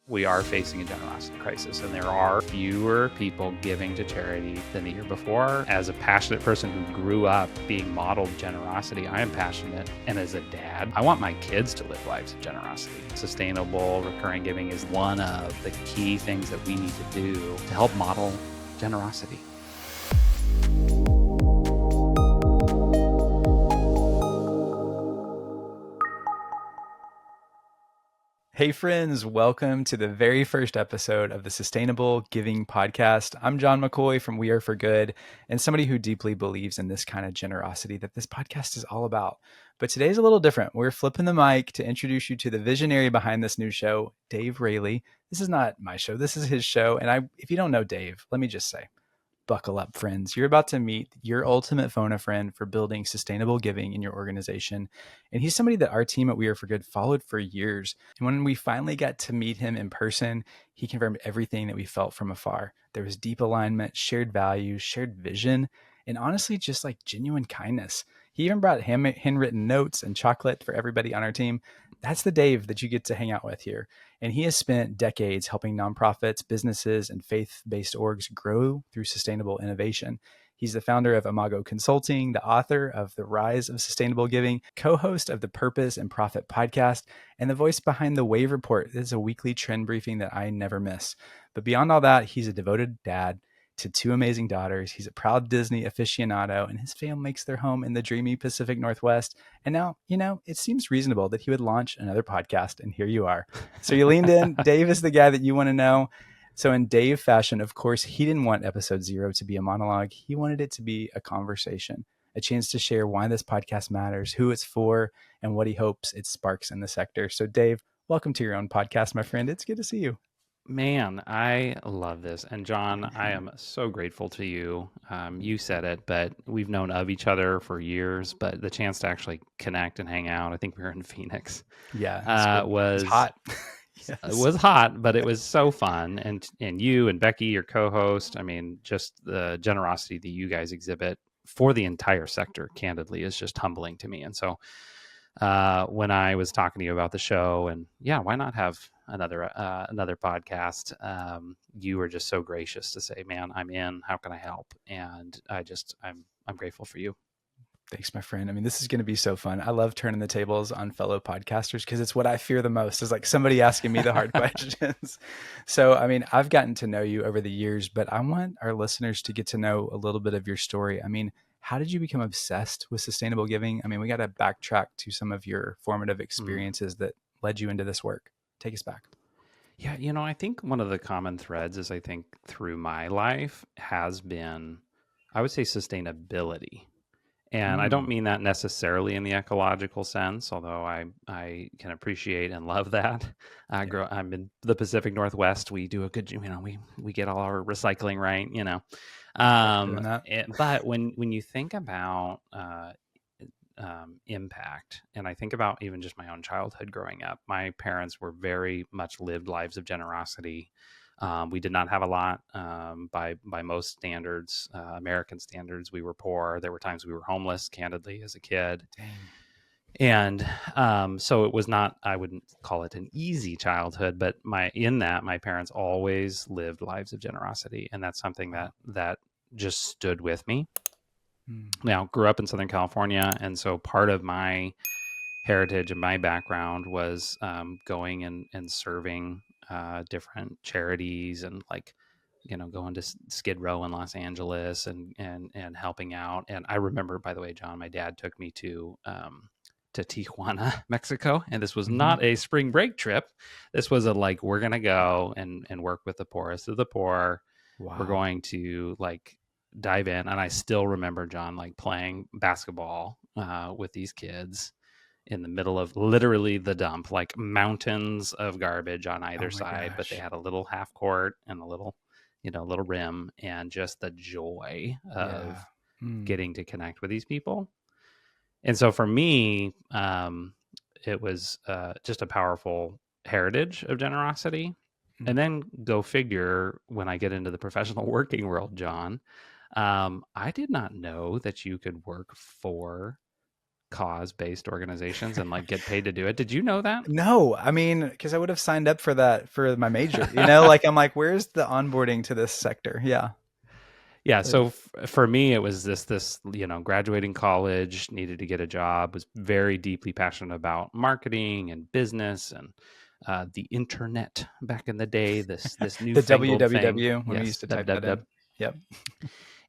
We are facing a generosity crisis, and there are fewer people giving to charity than the year before. As a passionate person who grew up being modeled generosity, I am passionate. And as a dad, I want my kids to live lives of generosity. Sustainable recurring giving is one of the key things that we need to do to help model generosity. Hey friends, welcome to the very first episode of the Sustainable Giving Podcast. I'm Jon McCoy from We Are For Good, and somebody who deeply believes in this kind of generosity that this podcast is all about. But today's a little different. We're flipping the mic to introduce you to the visionary behind this new show, Dave Raley. This is not my show, this is his show. And if you don't know Dave, let me just say, buckle up, friends. You're about to meet your ultimate phone a friend for building sustainable giving in your organization. And he's somebody that our team at We Are For Good followed for years. And when we finally got to meet him in person, he confirmed everything that we felt from afar. There was deep alignment, shared values, shared vision, and honestly, just like genuine kindness. He even brought handwritten notes and chocolate for everybody on our team. That's the Dave that you get to hang out with here. And he has spent decades helping nonprofits, businesses, and faith-based orgs grow through sustainable innovation. He's the founder of Imago Consulting, the author of The Rise of Sustainable Giving, co-host of the Purpose and Profit podcast, and the voice behind the Wave Report. This is a weekly trend briefing that I never miss. But beyond all that, he's a devoted dad to two amazing daughters. He's a proud Disney aficionado, and his family makes their home in the dreamy Pacific Northwest. And now, it seems reasonable that he would launch another podcast, and here you are. So you leaned in. Dave is the guy that you want to know. So in Dave fashion, of course, he didn't want episode 0 to be a monologue. He wanted it to be a conversation, a chance to share why this podcast matters, who it's for, and what he hopes it sparks in the sector. So Dave, welcome to your own podcast, my friend. It's good to see you. Man, I love this. And Jon, I am so grateful to you. You said it, but we've known of each other for years, but the chance to actually connect and hang out, I think we were in Phoenix. Yeah, it was hot. Yes. It was hot, but it was so fun. And you and Becky, your co-host, I mean, just the generosity that you guys exhibit for the entire sector, candidly, is just humbling to me. And so when I was talking to you about the show, and yeah, why not have another podcast? You were just so gracious to say, "Man, I'm in. How can I help?" And I'm grateful for you. Thanks, my friend. I mean, this is going to be so fun. I love turning the tables on fellow podcasters because it's what I fear the most is like somebody asking me the hard questions. So, I mean, I've gotten to know you over the years, but I want our listeners to get to know a little bit of your story. I mean, how did you become obsessed with sustainable giving? I mean, we got to backtrack to some of your formative experiences that led you into this work. Take us back. Yeah, I think one of the common threads is I think through my life has been, I would say, sustainability. And I don't mean that necessarily in the ecological sense, although I can appreciate and love that. I'm in the Pacific Northwest. We do a good, we get all our recycling right, But when you think about impact, and I think about even just my own childhood growing up, my parents were very much lived lives of generosity. We did not have a lot by most standards, American standards. We were poor. There were times we were homeless, candidly, as a kid. Dang. And so it was not, I wouldn't call it an easy childhood, but my parents always lived lives of generosity. And that's something that just stood with me. Now, grew up in Southern California. And so part of my heritage and my background was going and serving different charities and going to Skid Row in Los Angeles and helping out. And I remember, by the way, Jon, my dad took me to Tijuana, Mexico. And this was not a spring break trip. This was we're going to go and work with the poorest of the poor. Wow. We're going to dive in. And I still remember, Jon, playing basketball with these kids in the middle of literally the dump, mountains of garbage on either side, gosh. But they had a little half court and a little rim, and just the joy of getting to connect with these people. And so for me, it was just a powerful heritage of generosity. And then go figure, when I get into the professional working world, Jon, I did not know that you could work for cause-based organizations and like get paid to do it. Did you know that? No, I mean, because I would have signed up for that for my major, you know, like I'm like, where's the onboarding to this sector? Yeah. Yeah. So for me, it was this, graduating college, needed to get a job, was very deeply passionate about marketing and business and the internet back in the day, this The newfangled thing. www when we used Yes, to type that www. in. Yep.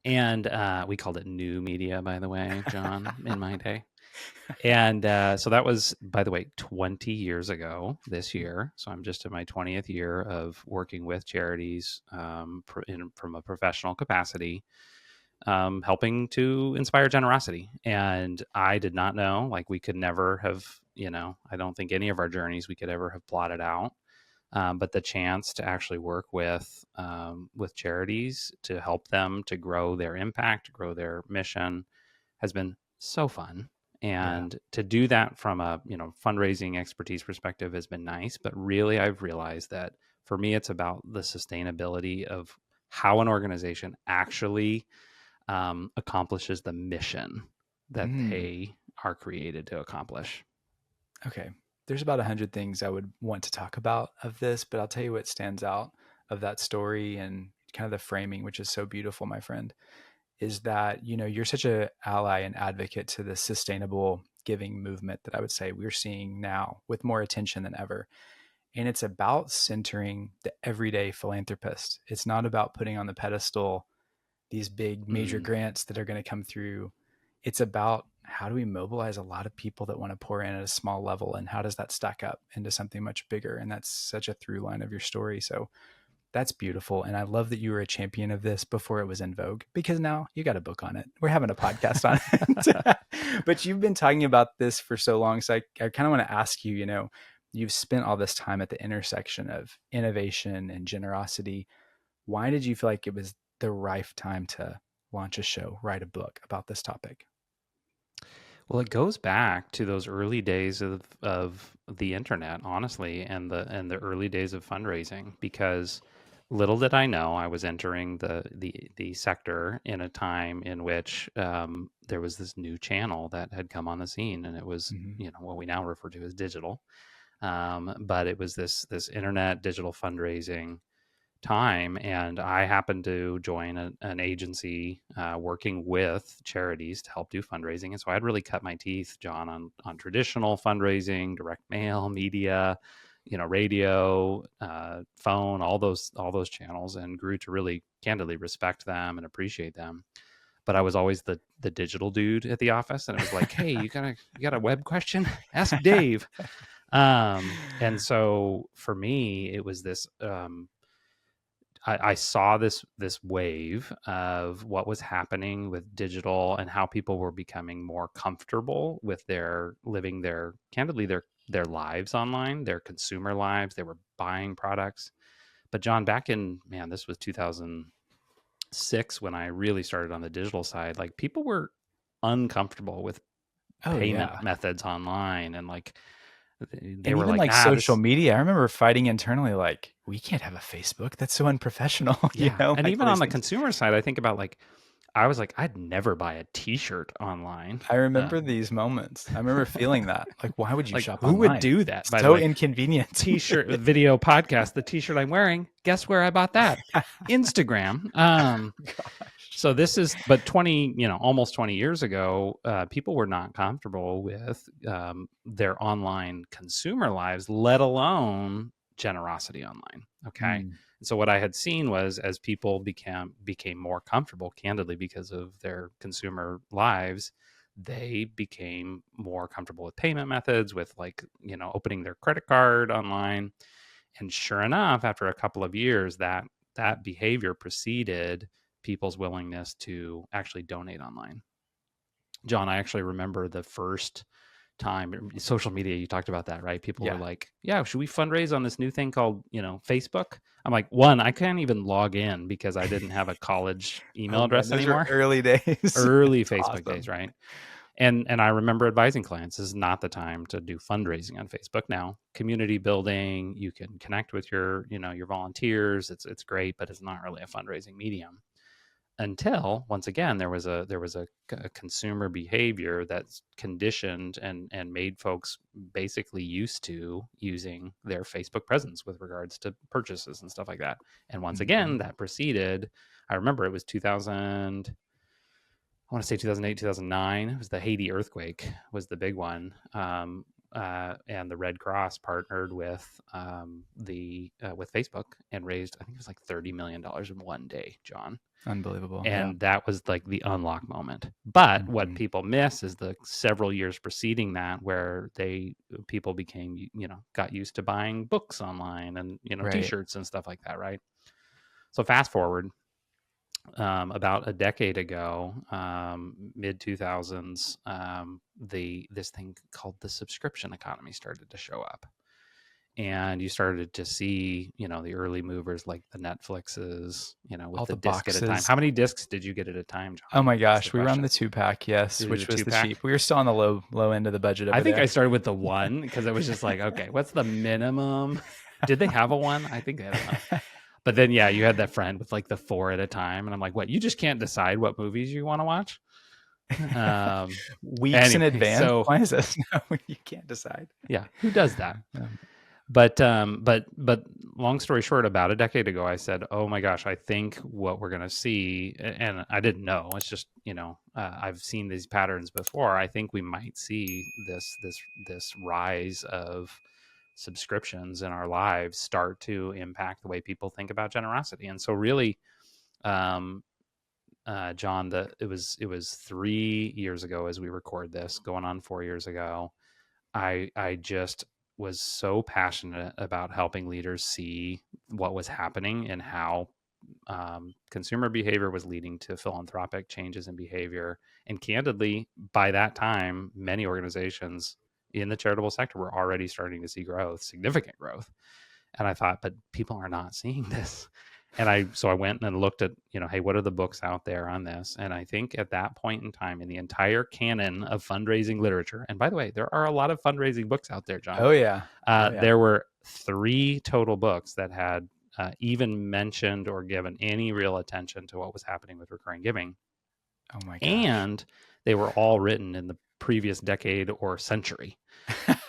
And we called it new media, by the way, John, in my day. And so that was, by the way, 20 years ago this year. So I'm just in my 20th year of working with charities from a professional capacity, helping to inspire generosity. And I did not know, like we could never have, I don't think any of our journeys we could ever have plotted out. But the chance to actually work with charities to help them to grow their impact, grow their mission, has been so fun. Yeah. And to do that from a fundraising expertise perspective has been nice. But really, I've realized that for me, it's about the sustainability of how an organization actually accomplishes the mission that they are created to accomplish. Okay. There's about 100 things I would want to talk about of this, but I'll tell you what stands out of that story and kind of the framing, which is so beautiful, my friend, is that, you're such an ally and advocate to the sustainable giving movement that I would say we're seeing now with more attention than ever. And it's about centering the everyday philanthropist. It's not about putting on the pedestal these big major grants that are going to come through. It's about how do we mobilize a lot of people that want to pour in at a small level, and how does that stack up into something much bigger? And that's such a through line of your story. So that's beautiful. And I love that you were a champion of this before it was in vogue, because now you got a book on it. We're having a podcast on it. But you've been talking about this for so long. So I kind of want to ask you, you've spent all this time at the intersection of innovation and generosity. Why did you feel like it was the right time to launch a show, write a book about this topic? Well, it goes back to those early days of the internet, honestly, and the early days of fundraising. Because little did I know, I was entering the sector in a time in which there was this new channel that had come on the scene, and it was what we now refer to as digital. But it was this internet digital fundraising time, and I happened to join an agency working with charities to help do fundraising. And so I'd really cut my teeth, John, on traditional fundraising, direct mail, media, radio, phone, all those channels, and grew to really candidly respect them and appreciate them. But I was always the digital dude at the office, and it was like, hey, you got a web question? Ask Dave. And so for me, it was this. I saw this wave of what was happening with digital and how people were becoming more comfortable with living their lives online, their consumer lives. They were buying products. But John, back in, this was 2006 when I really started on the digital side. Like, people were uncomfortable with payment methods online, and like they and were even like, like social media. I remember fighting internally, like, we can't have a Facebook. That's so unprofessional. Yeah. And like even all on these the things. consumer side, I think about like, I was like, I'd never buy a t-shirt online. I remember these moments. I remember feeling that. Like, why would you Like, shop who would online? do that? By the So way, inconvenient. t-shirt video podcast, the t-shirt I'm wearing, guess where I bought that? Instagram. So this is, but 20, almost 20 years ago, people were not comfortable with their online consumer lives, let alone generosity online. Okay. So what I had seen was, as people became more comfortable, candidly, because of their consumer lives, they became more comfortable with payment methods, with like, opening their credit card online. And sure enough, after a couple of years, that behavior preceded people's willingness to actually donate online. John, I actually remember the first time social media, you talked about that, right? People were like, yeah, should we fundraise on this new thing called, Facebook? I'm like, one, I can't even log in because I didn't have a college email address those are anymore. early days. Early That's Facebook awesome. days, right? And I remember advising clients, this is not the time to do fundraising on Facebook now. Community building, you can connect with your volunteers. It's great, but it's not really a fundraising medium. until once again there was a consumer behavior that's conditioned and made folks basically used to using their Facebook presence with regards to purchases and stuff like that. And once again, that preceded, I remember it was 2000, I want to say 2008, 2009. It was the Haiti earthquake was the big one. And the Red Cross partnered with with Facebook and raised, I think it was like $30 million in one day, John. Unbelievable. And that was like the unlock moment. But what people miss is the several years preceding that, where people became, got used to buying books online and, t-shirts and stuff like that. Right. So fast forward, about a decade ago, mid 2000s, this thing called the subscription economy started to show up. And you started to see, the early movers like the Netflixes, with all the the disc boxes. at a time. How many discs did you get at a time, John? Oh my gosh, we were on the 2-pack, yes, which was the cheap. We were still on the low end of the budget. I think I started with the 1 because it was just like, okay, what's the minimum? Did they have a 1? I think they had a 1. But then, yeah, you had that friend with like the 4 at a time. And I'm like, what? You just can't decide what movies you want to watch? Weeks in advance? So, why is this? No, you can't decide. Yeah. Who does that? But long story short, about a decade ago, I said, oh my gosh, I think what we're going to see, and I didn't know, it's just, I've seen these patterns before. I think we might see this rise of subscriptions in our lives start to impact the way people think about generosity. And so really, John, it was 3 years ago as we record this, going on 4 years ago. I just was so passionate about helping leaders see what was happening and how consumer behavior was leading to philanthropic changes in behavior. And candidly, by that time, many organizations in the charitable sector were already starting to see growth, significant growth. And I thought, but people are not seeing this. And so I went and looked at, hey, what are the books out there on this? And I think at that point in time, in the entire canon of fundraising literature, and by the way, there are a lot of fundraising books out there, John. Oh yeah. There were 3 total books that had even mentioned or given any real attention to what was happening with recurring giving. Oh my gosh. And they were all written in the previous decade or century.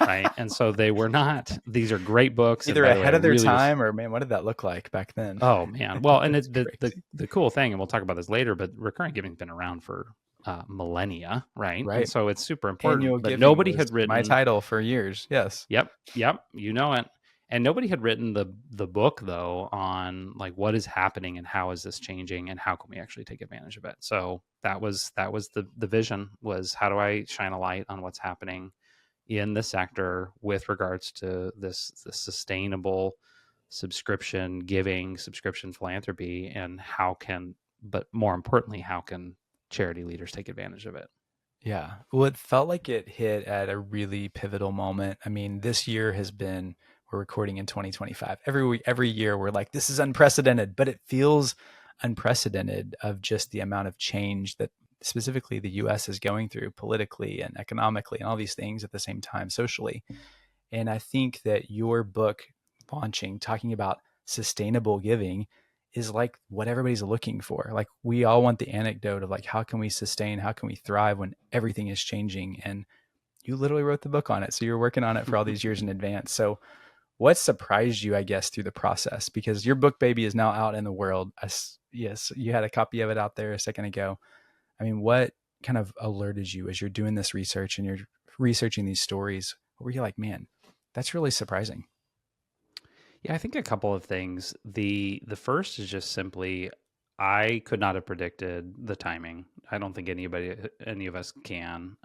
Right. And so they were not, these are great books. Either ahead of their time or, man, what did that look like back then? Oh man. Well, and it's the cool thing, and we'll talk about this later, but recurring giving has been around for millennia, right? And so it's super important. Annual but nobody had written my title for years. Yes. Yep. You know it. And nobody had written the book though on like what is happening and how is this changing and how can we actually take advantage of it. So that was the vision, was how do I shine a light on what's happening in the sector with regards to this sustainable subscription giving, subscription philanthropy, and but more importantly, how can charity leaders take advantage of it? Yeah. Well, it felt like it hit at a really pivotal moment. I mean, this year has been, we're recording in 2025. Every year we're like, this is unprecedented, but it feels unprecedented of just the amount of change that specifically the US is going through politically and economically and all these things at the same time socially. And I think that your book launching, talking about sustainable giving, is like what everybody's looking for. Like we all want the anecdote of like, how can we sustain, how can we thrive when everything is changing? And you literally wrote the book on it. So you're working on it for all these years in advance. So what surprised you, I guess, through the process? Because your book baby is now out in the world. Yes, you had a copy of it out there a second ago. I mean, what kind of alerted you as you're doing this research and you're researching these stories? What were you like, man, that's really surprising? Yeah, I think a couple of things. The first is just simply, I could not have predicted the timing. I don't think any of us can,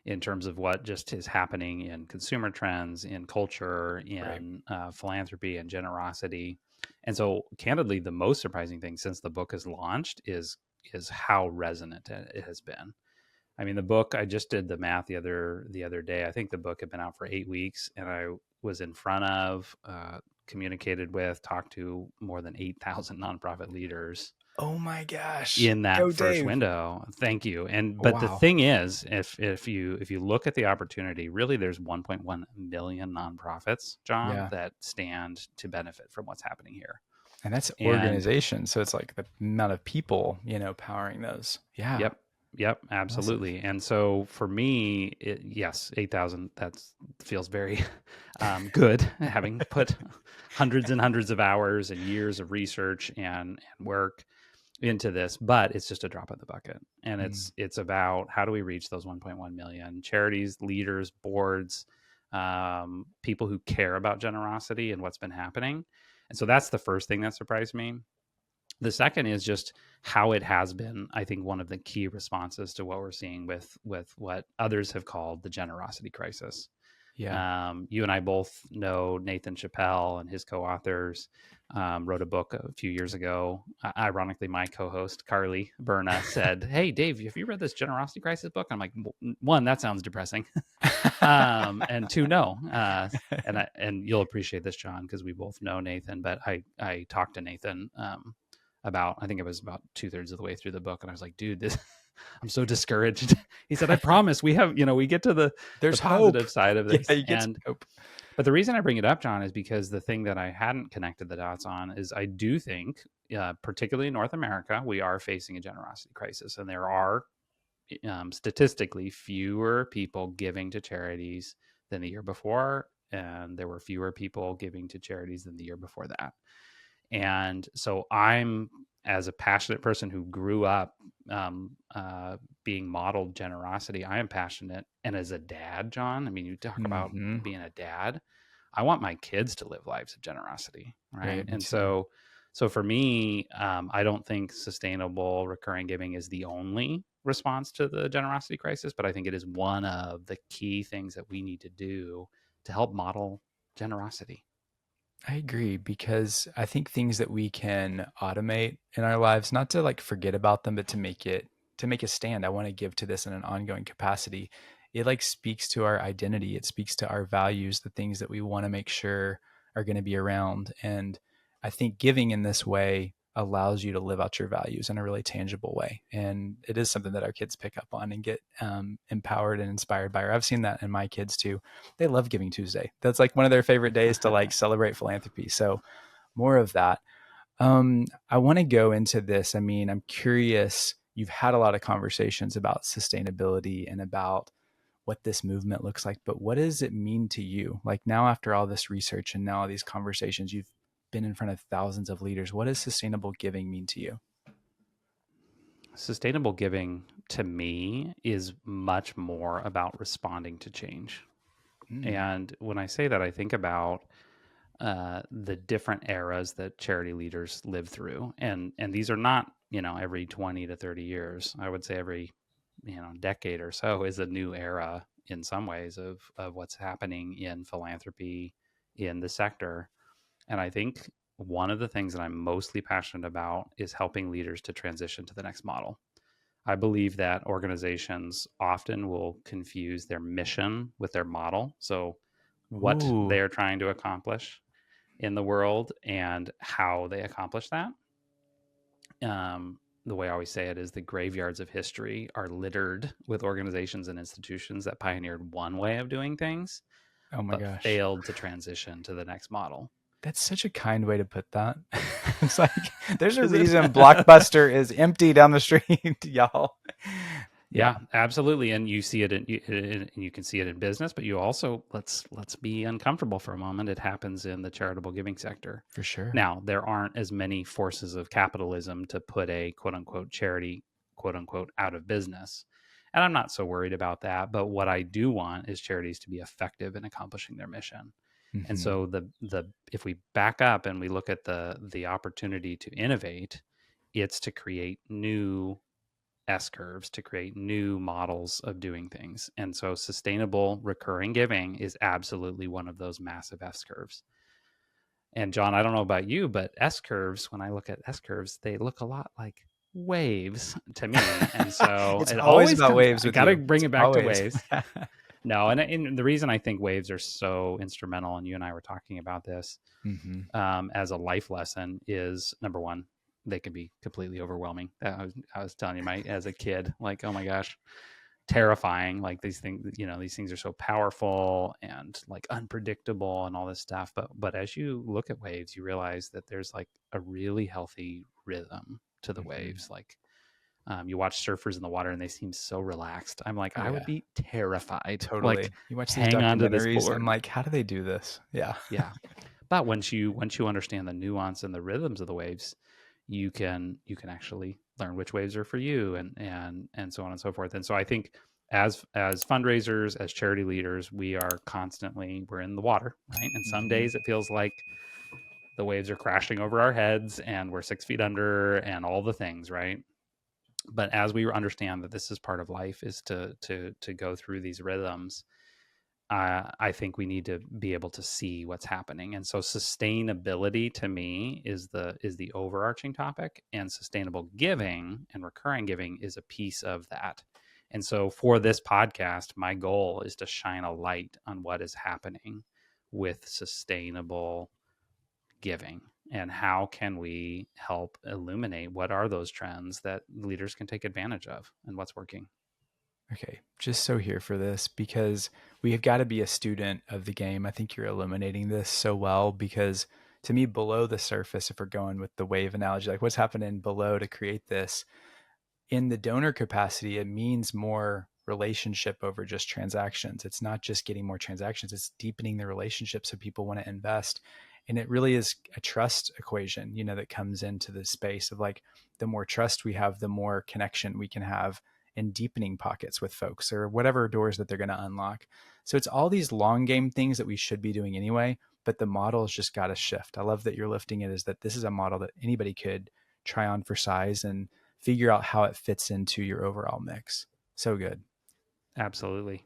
in terms of what just is happening in consumer trends, in culture, in philanthropy and generosity. And so candidly, the most surprising thing since the book is launched is how resonant it has been. I mean, the book, I just did the math the other day. I think the book had been out for 8 weeks, and I was in front of, communicated with, talked to more than 8,000 nonprofit leaders. Oh my gosh! In that first window. Thank you. But the thing is, if you look at the opportunity, really, there's 1.1 million nonprofits, John, that stand to benefit from what's happening here. And that's And organization. So it's like the amount of people, powering those. Yeah. Yep, Massive. absolutely. And so for me, yes, 8,000, that feels very good, having put hundreds and hundreds of hours and years of research and work into this, but it's just a drop in the bucket. And Mm. it's about how do we reach those 1.1 million charities, leaders, boards, people who care about generosity and what's been happening. And so that's the first thing that surprised me. The second is just how it has been, I think, one of the key responses to what we're seeing with what others have called the generosity crisis. Yeah. You and I both know Nathan Chappell, and his co-authors wrote a book a few years ago. Ironically, my co-host Carly Berna said, "Hey, Dave, have you read this generosity crisis book?" I'm like, one, that sounds depressing, and two, no. And you'll appreciate this, John, because we both know Nathan. But I talked to Nathan about, I think it was about 2/3 of the way through the book, and I was like, dude, this I'm so discouraged. He said, I promise we have, we get to the There's positive hope. side of Yeah, this. you get some hope. But the reason I bring it up, John, is because the thing that I hadn't connected the dots on is I do think, particularly in North America, we are facing a generosity crisis, and there are statistically fewer people giving to charities than the year before, and there were fewer people giving to charities than the year before that. And so I'm, as a passionate person who grew up being modeled generosity, I am passionate. And as a dad, John, I mean, you talk about Mm-hmm. being a dad. I want my kids to live lives of generosity, right? Right. Me And too. so for me, I don't think sustainable recurring giving is the only response to the generosity crisis, but I think it is one of the key things that we need to do to help model generosity. I agree, because I think things that we can automate in our lives, not to like forget about them, but to make a stand. I want to give to this in an ongoing capacity. It like speaks to our identity. It speaks to our values, the things that we want to make sure are going to be around. And I think giving in this way allows you to live out your values in a really tangible way. And it is something that our kids pick up on and get empowered and inspired by. Or I've seen that in my kids too. They love Giving Tuesday. That's like one of their favorite days to like celebrate philanthropy. So more of that. I want to go into this. I mean, I'm curious. You've had a lot of conversations about sustainability and about what this movement looks like, but what does it mean to you? Like now, after all this research and now all these conversations, you've been in front of thousands of leaders. What does sustainable giving mean to you? Sustainable giving to me is much more about responding to change. Mm. And when I say that, I think about the different eras that charity leaders live through, and these are not, every 20 to 30 years. I would say every decade or so is a new era in some ways of what's happening in philanthropy in the sector. And I think one of the things that I'm mostly passionate about is helping leaders to transition to the next model. I believe that organizations often will confuse their mission with their model. So, what Ooh. they're trying to accomplish in the world and how they accomplish that. The way I always say it is the graveyards of history are littered with organizations and institutions that pioneered one way of doing things, Oh my but gosh. failed to transition to the next model. That's such a kind way to put that. It's like there's a Is it? reason Blockbuster is empty down the street, y'all. Yeah, Yeah, absolutely. And you see it you can see it in business, but you also, let's be uncomfortable for a moment. It happens in the charitable giving sector. for sure. Now, there aren't as many forces of capitalism to put a quote unquote charity, quote unquote, out of business. And I'm not so worried about that. But what I do want is charities to be effective in accomplishing their mission. And Mm-hmm. so the if we back up and we look at the opportunity to innovate, it's to create new S curves, to create new models of doing things. And so sustainable recurring giving is absolutely one of those massive S curves. And John, I don't know about you, but S curves, when I look at S curves, they look a lot like waves to me. And so It's it always always about comes, waves I with got to you. bring It's it back to always. waves. No, and the reason I think waves are so instrumental, and you and I were talking about this Mm-hmm. as a life lesson, is number one, they can be completely overwhelming. I was telling you, as a kid, like, oh my gosh, terrifying. Like these things, these things are so powerful and like unpredictable and all this stuff. But as you look at waves, you realize that there's like a really healthy rhythm to the waves. Like you watch surfers in the water and they seem so relaxed. I'm like, I would be terrified. Totally. Like, You watch these hang on to this documentaries, board. I'm like, how do they do this? Yeah. Yeah. But once you understand the nuance and the rhythms of the waves, you can actually learn which waves are for you, and so on and so forth. And so I think as fundraisers, as charity leaders, we're in the water, right? And some days it feels like the waves are crashing over our heads and we're 6 feet under and all the things, right? But as we understand that this is part of life, is to go through these rhythms, I think we need to be able to see what's happening. And so sustainability to me is the overarching topic, and sustainable giving and recurring giving is a piece of that. And so for this podcast, my goal is to shine a light on what is happening with sustainable giving, and how can we help illuminate what are those trends that leaders can take advantage of and what's working. Okay, just so here for this, because we have got to be a student of the game. I think you're illuminating this so well, because to me, below the surface, if we're going with the wave analogy, like what's happening below to create this, in the donor capacity, it means more relationship over just transactions. It's not just getting more transactions, it's deepening the relationship so people want to invest. And it really is a trust equation, that comes into the space of like, the more trust we have, the more connection we can have in deepening pockets with folks or whatever doors that they're going to unlock. So it's all these long game things that we should be doing anyway, but the model's just got to shift. I love that you're lifting it, is that this is a model that anybody could try on for size and figure out how it fits into your overall mix. So good. Absolutely.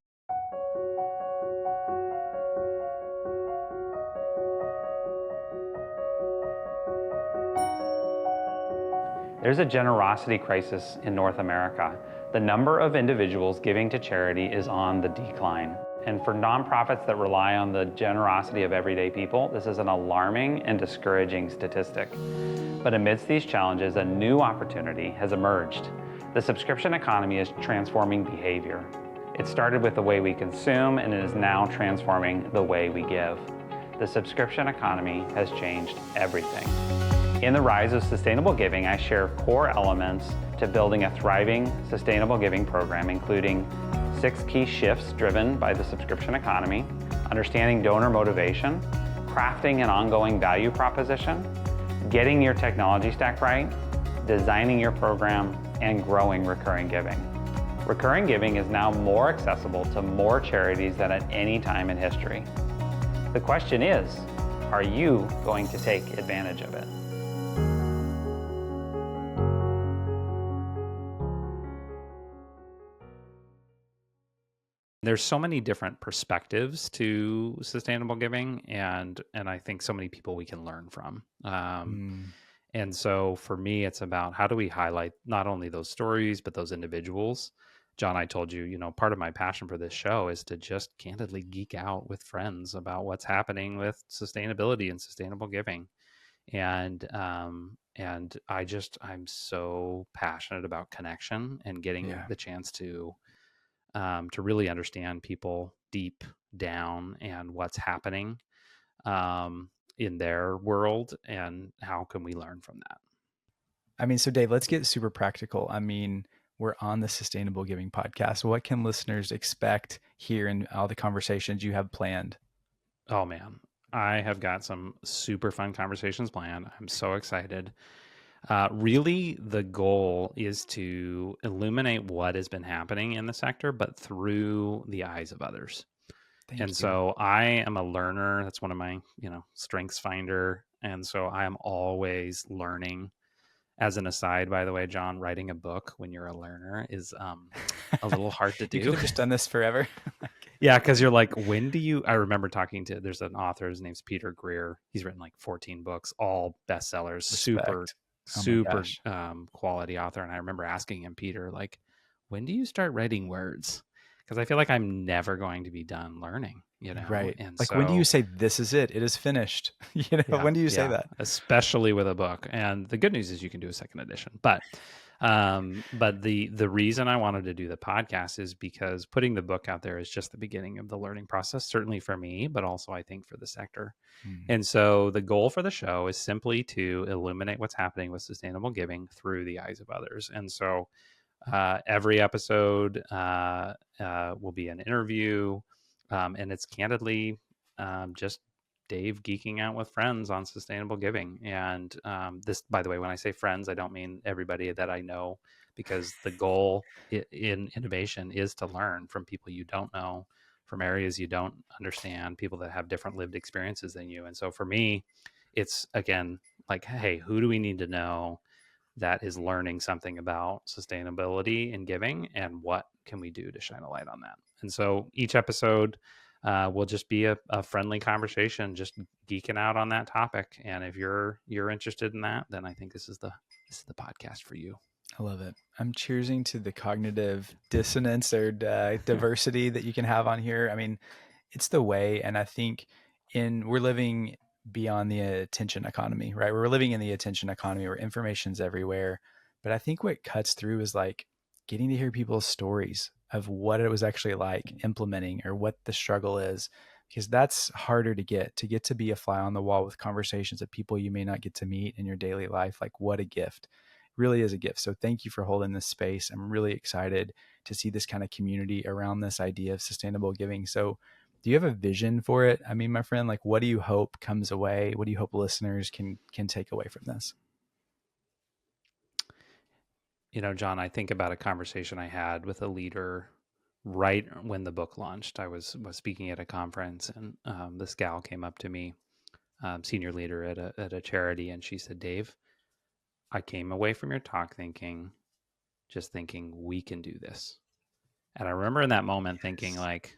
There's a generosity crisis in North America. The number of individuals giving to charity is on the decline. And for nonprofits that rely on the generosity of everyday people, this is an alarming and discouraging statistic. But amidst these challenges, a new opportunity has emerged. The subscription economy is transforming behavior. It started with the way we consume, and it is now transforming the way we give. The subscription economy has changed everything. In the rise of sustainable giving, I share core elements to building a thriving sustainable giving program, including 6 key shifts driven by the subscription economy, understanding donor motivation, crafting an ongoing value proposition, getting your technology stack right, designing your program, and growing recurring giving. Recurring giving is now more accessible to more charities than at any time in history. The question is, are you going to take advantage of it? There's so many different perspectives to sustainable giving, and I think so many people we can learn from. And so for me, it's about how do we highlight not only those stories, but those individuals. John, I told you, part of my passion for this show is to just candidly geek out with friends about what's happening with sustainability and sustainable giving. And I'm so passionate about connection and getting the chance to really understand people deep down and what's happening in their world, and how can we learn from that. I mean, so Dave, let's get super practical. I mean, we're on the Sustainable Giving podcast. What can listeners expect here in all the conversations you have planned? Oh man, I have got some super fun conversations planned. I'm so excited. Really, the goal is to illuminate what has been happening in the sector, but through the eyes of others. Thank you. So I am a learner. That's one of my, strengths finder. And so I am always learning. As an aside, by the way, John, writing a book when you're a learner is a little hard to do. You could have just done this forever. Yeah, because you're like, I remember talking to, there's an author, his name's Peter Greer. He's written like 14 books, all bestsellers, super quality author. And I remember asking him, Peter, like, when do you start writing words? Because I feel like I'm never going to be done learning, Right. And like, when do you say, this is it? It is finished. When do you say that? Especially with a book. And the good news is you can do a second edition. But But the reason I wanted to do the podcast is because putting the book out there is just the beginning of the learning process, certainly for me, but also I think for the sector. Mm. And so the goal for the show is simply to illuminate what's happening with sustainable giving through the eyes of others. And so every episode will be an interview, and it's candidly just Dave geeking out with friends on sustainable giving. And this, by the way, when I say friends, I don't mean everybody that I know, because the goal in innovation is to learn from people you don't know, from areas you don't understand, people that have different lived experiences than you. And so for me, it's again like, hey, who do we need to know that is learning something about sustainability and giving, and what can we do to shine a light on that? And so each episode will just be a friendly conversation, just geeking out on that topic. And if you're interested in that, then I think this is the podcast for you. I love it. I'm cheersing to the cognitive dissonance or diversity that you can have on here. I mean, it's the way, and I think we're living beyond the attention economy, right? We're living in the attention economy where information's everywhere. But I think what cuts through is like getting to hear people's stories of what it was actually like implementing or what the struggle is, because that's harder to get to be a fly on the wall with conversations of people you may not get to meet in your daily life. Like, what a gift. Really is a gift. So thank you for holding this space. I'm really excited to see this kind of community around this idea of sustainable giving. So do you have a vision for it? I mean, my friend, like, what do you hope comes away? What do you hope listeners can take away from this? John, I think about a conversation I had with a leader right when the book launched. I was speaking at a conference, and this gal came up to me, senior leader at a charity, and she said, Dave, I came away from your talk thinking we can do this. And I remember in that moment thinking, like,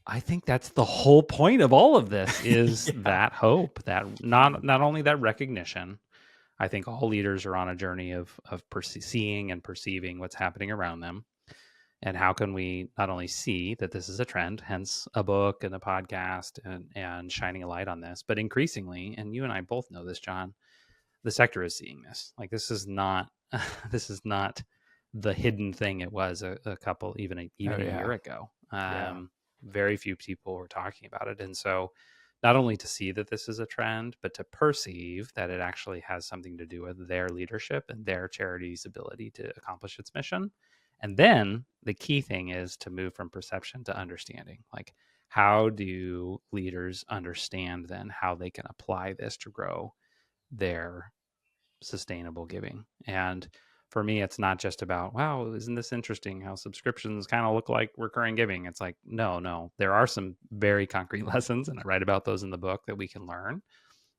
I think that's the whole point of all of this is Yeah. that hope, that not only that recognition. I think all leaders are on a journey of seeing and perceiving what's happening around them. And how can we not only see that this is a trend, hence a book and a podcast, and shining a light on this, but increasingly, and you and I both know this, John, the sector is seeing this. Like, this is not this is not the hidden thing it was a couple, even a year ago. Yeah. Very few people were talking about it. And so not only to see that this is a trend, but to perceive that it actually has something to do with their leadership and their charity's ability to accomplish its mission. And then the key thing is to move from perception to understanding. Like, how do leaders understand then how they can apply this to grow their sustainable giving? And for me, it's not just about, wow, isn't this interesting how subscriptions kind of look like recurring giving? It's like, no, there are some very concrete lessons, and I write about those in the book, that we can learn.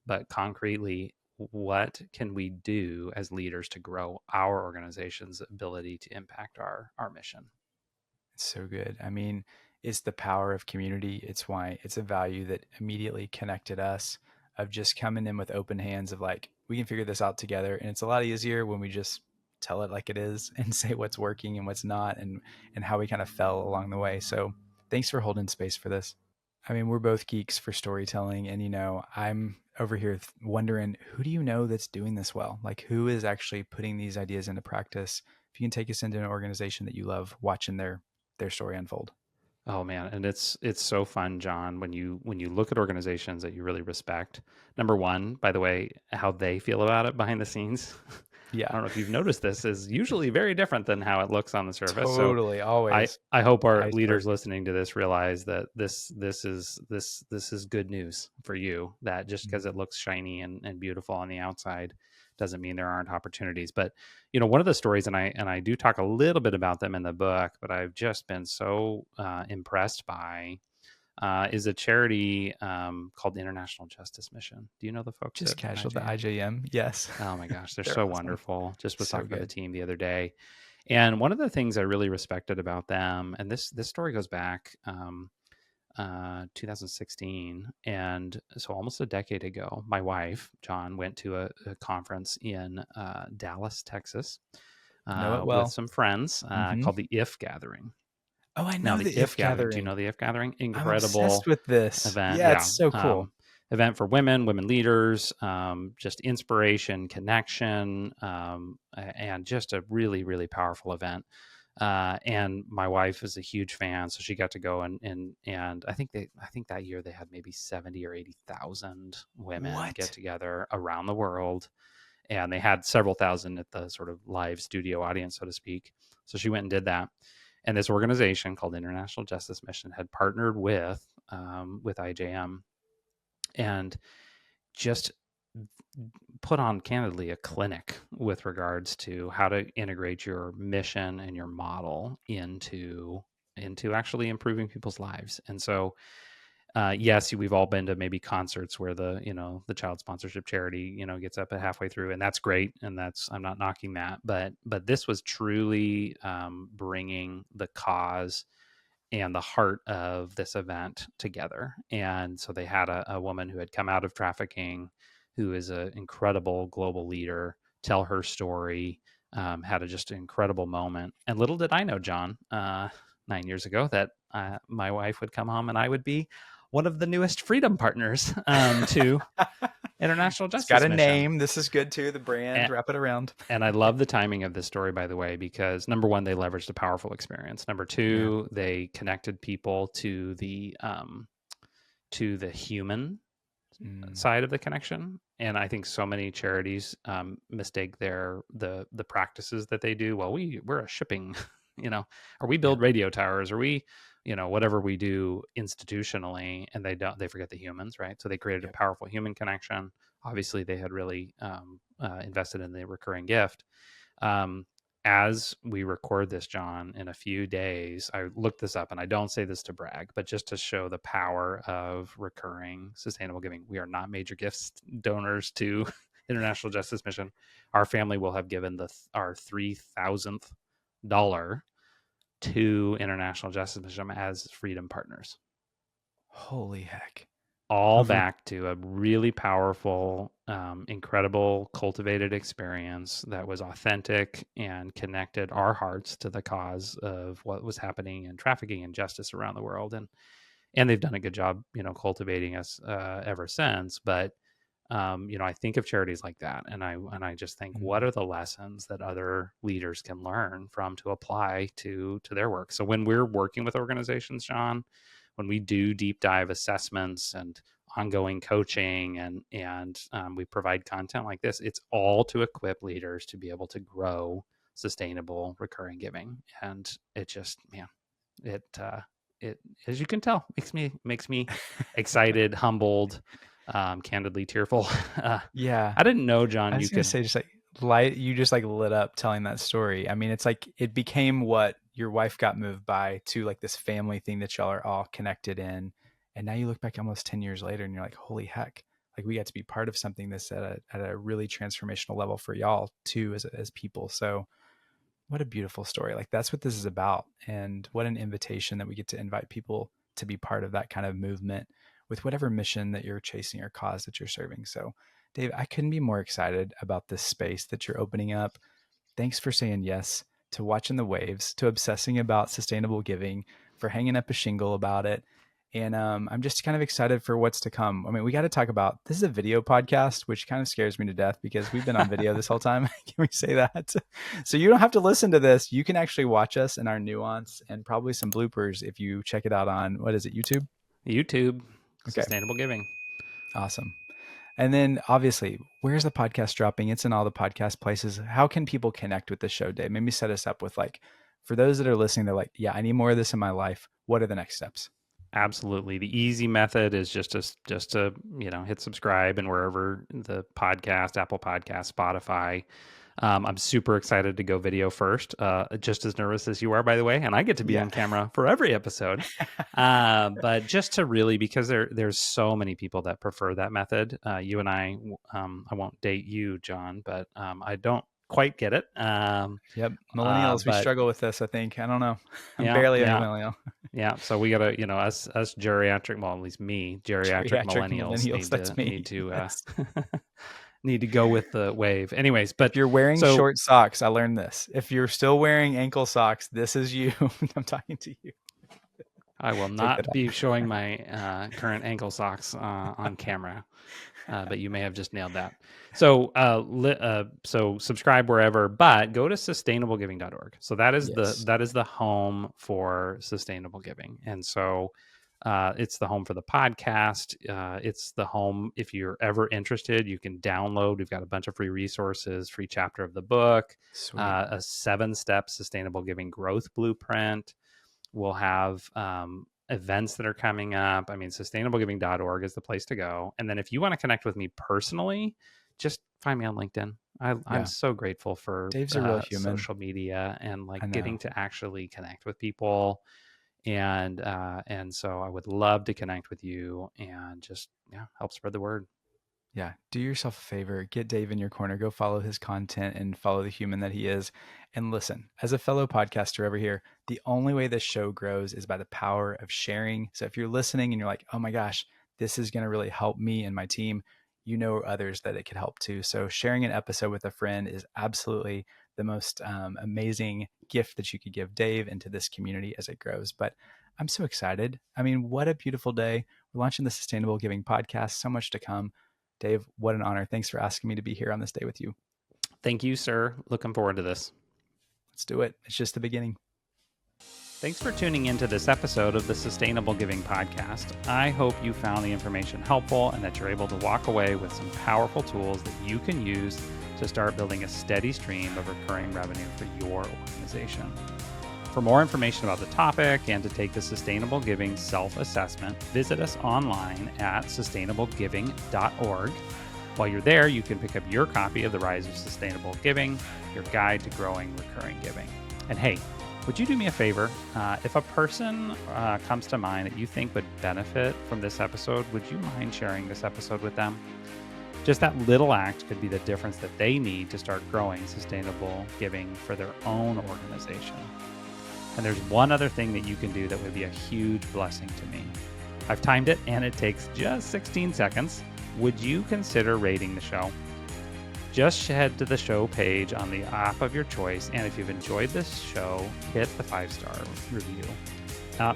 But concretely, what can we do as leaders to grow our organization's ability to impact our mission? It's so good. I mean, it's the power of community. It's why it's a value that immediately connected us, of just coming in with open hands of like, we can figure this out together. And it's a lot easier when we just tell it like it is and say what's working and what's not, and how we kind of fell along the way. So thanks for holding space for this. I mean, we're both geeks for storytelling, and I'm over here wondering, who do you know that's doing this well? Like, who is actually putting these ideas into practice? If you can take us into an organization that you love watching their story unfold. Oh man, and it's so fun, John, when you look at organizations that you really respect. Number one, by the way, how they feel about it behind the scenes. I Yeah, don't know if you've noticed, this is usually very different than how it looks on the surface. So totally. Always I hope our iceberg. leaders listening to this realize that this is good news for you. That just because it looks shiny and beautiful on the outside doesn't mean there aren't opportunities. But one of the stories, and I do talk a little bit about them in the book, but I've just been so impressed by is a charity called the International Justice Mission. Do you know the folks Just at casual, the IJM? IJM. Yes. Oh my gosh, they're They're so awesome. wonderful. Just was So talking with the good. team the other day, and one of the things I really respected about them, and this story goes back 2016, and so almost a decade ago, my wife John went to a conference in Dallas, Texas, Know it with well. some friends Mm-hmm. called the If Gathering. Oh, I Now, know the the If If Gathering, do you Gathering. know the If Gathering? I'm obsessed Incredible with this. event, Yeah, yeah. it's so cool. event for women leaders, just inspiration, connection, and just a really, really powerful event. And my wife is a huge fan, so she got to go and I think that year they had maybe 70 or 80,000 women get together around the world, and they had several thousand at the sort of live studio audience, so to speak. So she went and did that. And this organization called International Justice Mission had partnered with IJM and just put on, candidly, a clinic with regards to how to integrate your mission and your model into actually improving people's lives. And so, yes, we've all been to maybe concerts where the child sponsorship charity gets up at halfway through, and that's great, and I'm not knocking that, but this was truly bringing the cause and the heart of this event together. And so they had a woman who had come out of trafficking, who is an incredible global leader, tell her story, had just an incredible moment. And little did I know, John, 9 years ago, that my wife would come home and I would be one of the newest freedom partners to International Justice Got a Mission. name. This is good too. The brand, wrap it around. And I love the timing of this story, by the way, because number one, they leveraged a powerful experience. Number two, they connected people to the human side of the connection. And I think so many charities mistake the practices that they do. Well, we're a shipping, or we build radio towers, or we, whatever we do institutionally, and they forget the humans, right? So they created a powerful human connection. Obviously, they had really invested in the recurring gift. As we record this, John, in a few days, I looked this up, and I don't say this to brag, but just to show the power of recurring sustainable giving. We are not major gifts donors to International Justice Mission. Our family will have given our 3,000th dollar to International Justice Mission as freedom partners. Holy heck. All back to a really powerful, incredible, cultivated experience that was authentic and connected our hearts to the cause of what was happening in trafficking and justice around the world. And they've done a good job, cultivating us ever since. But I think of charities like that, and I just think, what are the lessons that other leaders can learn from to apply to their work? So when we're working with organizations, John, when we do deep dive assessments and ongoing coaching and we provide content like this, it's all to equip leaders to be able to grow sustainable recurring giving. And it just, it as you can tell, makes me excited, humbled, candidly tearful. I didn't know, John, I was going to say, just you just lit up telling that story. I mean, it's like it became what your wife got moved by, to like this family thing that y'all are all connected in. And now you look back almost 10 years later and you're like, holy heck, like we got to be part of something that's at a really transformational level for y'all too, as people. So what a beautiful story. Like that's what this is about. And what an invitation that we get to invite people to be part of that kind of movement with whatever mission that you're chasing or cause that you're serving. So Dave, I couldn't be more excited about this space that you're opening up. Thanks for saying yes to watching the waves, to obsessing about sustainable giving, for hanging up a shingle about it. And I'm just kind of excited for what's to come. I mean, we got to talk about, this is a video podcast, which kind of scares me to death because we've been on video this whole time. Can we say that? So you don't have to listen to this. You can actually watch us in our nuance and probably some bloopers if you check it out on, what is it, YouTube? YouTube. Okay. Sustainable giving. Awesome. And then obviously, where's the podcast dropping? It's in all the podcast places. How can people connect with the show, Dave? Maybe set us up with, like, for those that are listening, they're like, yeah, I need more of this in my life. What are the next steps? Absolutely. The easy method is just to hit subscribe, and wherever the podcast, Apple Podcast, Spotify. I'm super excited to go video first, just as nervous as you are, by the way, and I get to be on camera for every episode. But just to really, because there's so many people that prefer that method. You and I won't date you, John, but I don't quite get it. Yep. Millennials, we struggle with this, I think. I don't know. I'm barely a millennial. Yeah. So we gotta, us geriatric, well, at least me, geriatric millennials need to go with the wave. Anyways, but if you're wearing short socks, I learned this. If you're still wearing ankle socks, this is you. I'm talking to you. I will not be showing my current ankle socks on camera, but you may have just nailed that. So, so subscribe wherever, but go to sustainablegiving.org. So that is the home for sustainable giving, and so it's the home for the podcast. It's the home if you're ever interested. You can download. We've got a bunch of free resources, free chapter of the book, a 7-step sustainable giving growth blueprint. We'll have events that are coming up. I mean, sustainablegiving.org is the place to go. And then if you want to connect with me personally, just find me on LinkedIn. I'm so grateful for Dave's a real human. Social media and getting to actually connect with people. And so I would love to connect with you and just help spread the word. Yeah. Do yourself a favor, get Dave in your corner, go follow his content and follow the human that he is. And listen, as a fellow podcaster over here, the only way this show grows is by the power of sharing. So if you're listening and you're like, oh my gosh, this is going to really help me and my team, you know others that it could help too. So sharing an episode with a friend is absolutely the most amazing gift that you could give Dave and to this community as it grows. But I'm so excited. I mean, what a beautiful day. We're launching the Sustainable Giving podcast. So much to come. Dave, what an honor. Thanks for asking me to be here on this day with you. Thank you, sir. Looking forward to this. Let's do it. It's just the beginning. Thanks for tuning into this episode of the Sustainable Giving Podcast. I hope you found the information helpful and that you're able to walk away with some powerful tools that you can use to start building a steady stream of recurring revenue for your organization. For more information about the topic and to take the Sustainable Giving self-assessment, visit us online at sustainablegiving.org. While you're there, you can pick up your copy of The Rise of Sustainable Giving, your guide to growing recurring giving. And hey, would you do me a favor? If a person comes to mind that you think would benefit from this episode, would you mind sharing this episode with them? Just that little act could be the difference that they need to start growing sustainable giving for their own organization. And there's one other thing that you can do that would be a huge blessing to me. I've timed it and it takes just 16 seconds. Would you consider rating the show? Just head to the show page on the app of your choice. And if you've enjoyed this show, hit the 5-star review.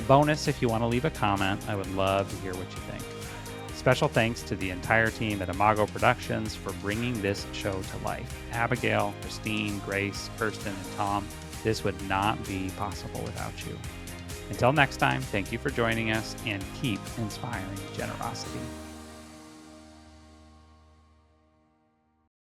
Bonus, if you want to leave a comment, I would love to hear what you think. Special thanks to the entire team at Imago Productions for bringing this show to life. Abigail, Christine, Grace, Kirsten, and Tom. This would not be possible without you. Until next time, thank you for joining us and keep inspiring generosity.